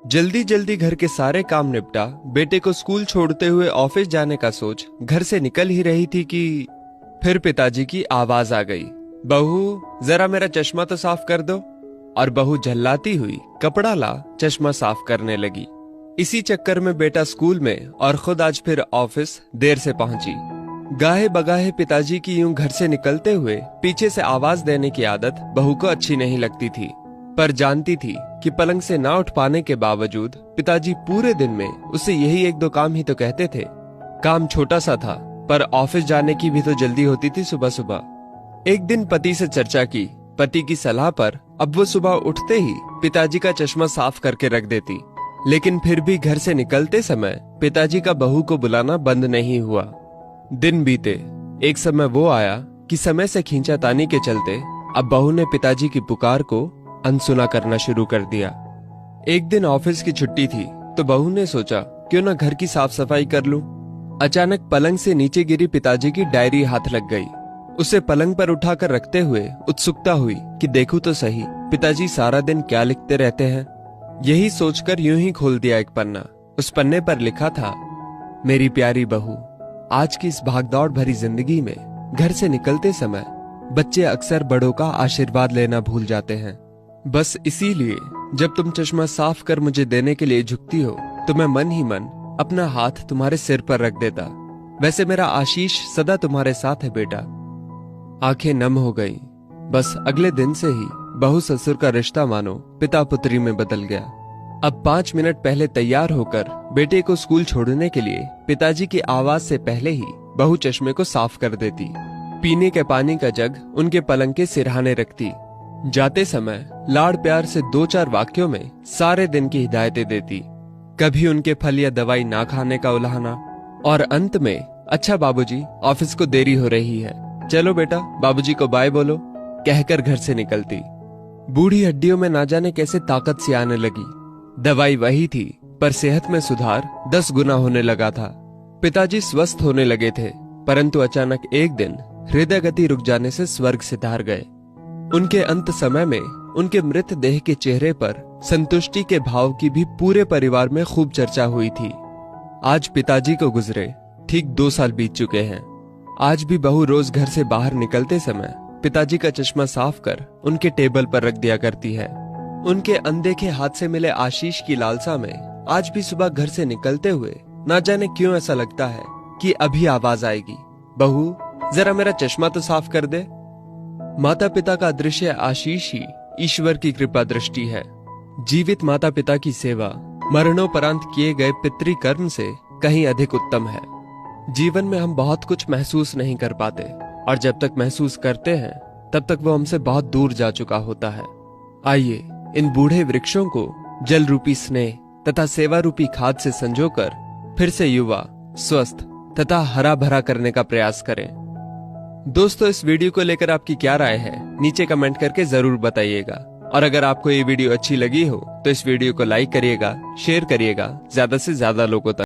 जल्दी जल्दी घर के सारे काम निपटा बेटे को स्कूल छोड़ते हुए ऑफिस जाने का सोच घर से निकल ही रही थी कि फिर पिताजी की आवाज आ गई। बहू, जरा मेरा चश्मा तो साफ कर दो। और बहू झल्लाती हुई कपड़ा ला चश्मा साफ करने लगी। इसी चक्कर में बेटा स्कूल में और खुद आज फिर ऑफिस देर से पहुंची। गाहे बगाहे पिताजी की यूं घर से निकलते हुए पीछे से आवाज देने की आदत बहू को अच्छी नहीं लगती थी, पर जानती थी कि पलंग से ना उठ पाने के बावजूद पिताजी पूरे दिन में उसे यही एक दो काम ही तो कहते थे। काम छोटा सा था, पर ऑफिस जाने की भी तो जल्दी होती थी सुबह सुबह। एक दिन पति से चर्चा की। पति की सलाह पर अब वो सुबह उठते ही पिताजी का चश्मा साफ करके रख देती, लेकिन फिर भी घर से निकलते समय पिताजी का बहू को बुलाना बंद नहीं हुआ। दिन बीते, एक समय वो आया कि समय से खींचातानी के चलते अब बहू ने पिताजी की पुकार को अनसुना करना शुरू कर दिया। एक दिन ऑफिस की छुट्टी थी तो बहू ने सोचा क्यों ना घर की साफ सफाई कर लूं। अचानक पलंग से नीचे गिरी पिताजी की डायरी हाथ लग गई। उसे पलंग पर उठाकर रखते हुए उत्सुकता हुई कि देखूं तो सही पिताजी सारा दिन क्या लिखते रहते हैं। यही सोचकर यूं ही खोल दिया एक पन्ना। उस पन्ने पर लिखा था, मेरी प्यारी बहू, आज की इस भागदौड़ भरी जिंदगी में घर से निकलते समय बच्चे अक्सर बड़ों का आशीर्वाद लेना भूल जाते हैं। बस इसीलिए जब तुम चश्मा साफ कर मुझे देने के लिए झुकती हो तो मैं मन ही मन अपना हाथ तुम्हारे सिर पर रख देता। वैसे मेरा आशीष सदा तुम्हारे साथ है बेटा। आंखें नम हो गईं। बस अगले दिन से ही बहू ससुर का रिश्ता मानो पिता पुत्री में बदल गया। अब 5 मिनट पहले तैयार होकर बेटे को स्कूल छोड़ने के लिए पिताजी की आवाज से पहले ही बहू चश्मे को साफ कर देती। पीने के पानी का जग उनके पलंग के सिरहाने रखती। जाते समय लाड़ प्यार से 2-4 वाक्यों में सारे दिन की हिदायतें देती। कभी उनके फल या दवाई ना खाने का उलाहना, और अंत में, अच्छा बाबूजी, ऑफिस को देरी हो रही है, चलो बेटा बाबूजी को बाय बोलो, कहकर घर से निकलती। बूढ़ी हड्डियों में ना जाने कैसे ताकत सी आने लगी। दवाई वही थी, पर सेहत में सुधार 10 गुना होने लगा था। पिताजी स्वस्थ होने लगे थे, परंतु अचानक एक दिन हृदय गति रुक जाने से स्वर्ग सिधार गए। उनके अंत समय में उनके मृत देह के चेहरे पर संतुष्टि के भाव की भी पूरे परिवार में खूब चर्चा हुई थी। आज पिताजी को गुजरे ठीक 2 साल बीत चुके हैं। आज भी बहू रोज घर से बाहर निकलते समय पिताजी का चश्मा साफ कर उनके टेबल पर रख दिया करती है। उनके अनदेखे हाथ से मिले आशीष की लालसा में आज भी सुबह घर से निकलते हुए ना जाने क्यों ऐसा लगता है कि अभी आवाज आएगी, बहू जरा मेरा चश्मा तो साफ कर दे। माता पिता का दृश्य आशीष ही ईश्वर की कृपा दृष्टि है। जीवित माता पिता की सेवा मरणोपरांत किए गए पितृ कर्म से कहीं अधिक उत्तम है। जीवन में हम बहुत कुछ महसूस नहीं कर पाते, और जब तक महसूस करते हैं तब तक वो हमसे बहुत दूर जा चुका होता है। आइए इन बूढ़े वृक्षों को जल रूपी स्नेह तथा सेवा रूपी खाद से संजोकर फिर से युवा, स्वस्थ तथा हरा भरा करने का प्रयास करें। दोस्तों, इस वीडियो को लेकर आपकी क्या राय है नीचे कमेंट करके जरूर बताइएगा। और अगर आपको ये वीडियो अच्छी लगी हो तो इस वीडियो को लाइक करिएगा, शेयर करिएगा ज्यादा से ज्यादा लोगों तक।